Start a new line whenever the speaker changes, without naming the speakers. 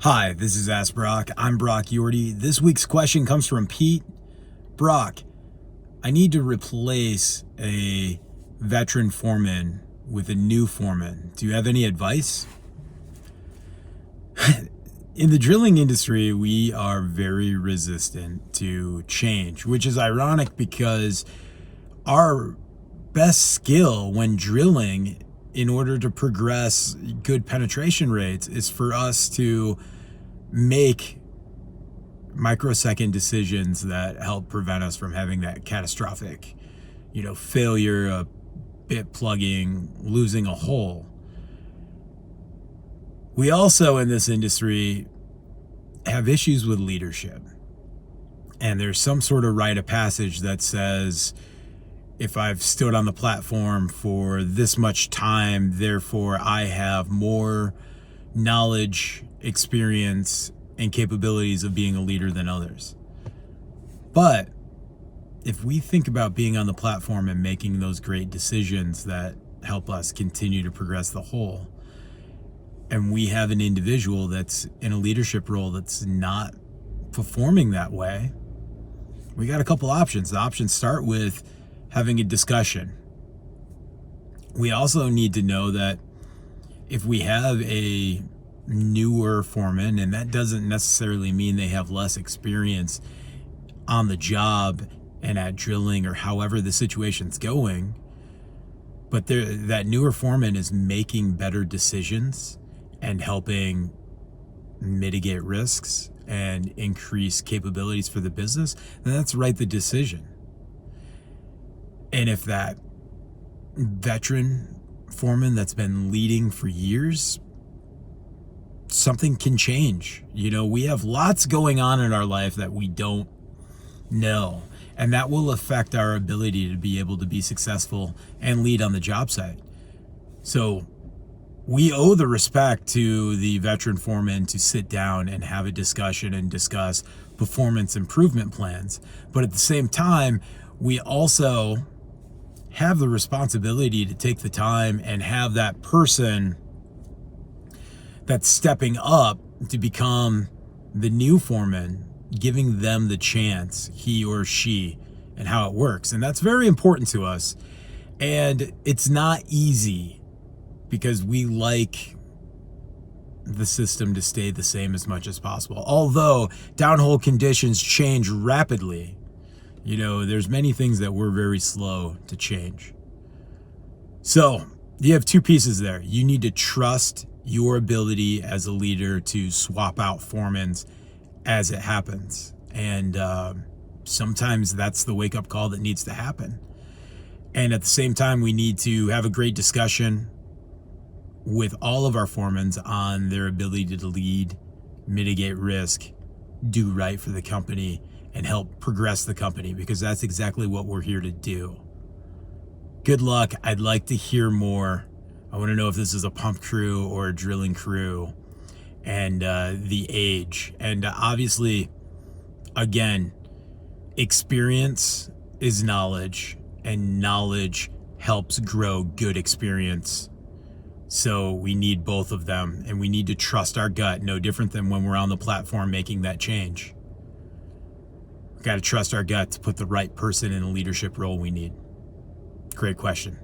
Hi, this is Ask Brock. I'm Brock Yorty. This week's question comes from Pete. Brock, I need to replace a veteran foreman with a new foreman. Do you have any advice? In the drilling industry, we are very resistant to change, which is ironic because our best skill when drilling in order to progress good penetration rates is for us to make microsecond decisions that help prevent us from having that catastrophic, failure, a bit plugging, losing a hole. We also in this industry have issues with leadership. And there's some sort of rite of passage that says, if I've stood on the platform for this much time, therefore I have more knowledge, experience, and capabilities of being a leader than others. But if we think about being on the platform and making those great decisions that help us continue to progress the whole, and we have an individual that's in a leadership role that's not performing that way, we got a couple options. The options start with having a discussion. We also need to know that if we have a newer foreman, and that doesn't necessarily mean they have less experience on the job and at drilling or however the situation's going, but that newer foreman is making better decisions and helping mitigate risks and increase capabilities for the business, then that's right the decision. And if that veteran foreman that's been leading for years, something can change. We have lots going on in our life that we don't know, and that will affect our ability to be able to be successful and lead on the job site. So we owe the respect to the veteran foreman to sit down and have a discussion and discuss performance improvement plans. But at the same time, we also have the responsibility to take the time and have that person that's stepping up to become the new foreman, giving them the chance, he or she, and how it works. And that's very important to us. And it's not easy because we like the system to stay the same as much as possible. Although downhole conditions change rapidly, there's many things that we're very slow to change. So you have two pieces there. You need to trust your ability as a leader to swap out foremans as it happens. And sometimes that's the wake-up call that needs to happen. And at the same time, we need to have a great discussion with all of our foremans on their ability to lead, mitigate risk, do right for the company, and help progress the company, because that's exactly what we're here to do. Good luck. I'd like to hear more. I want to know if this is a pump crew or a drilling crew, and the age. And obviously, again, experience is knowledge, and knowledge helps grow good experience. So we need both of them, and we need to trust our gut, no different than when we're on the platform making that change. We've got to trust our gut to put the right person in a leadership role we need. Great question.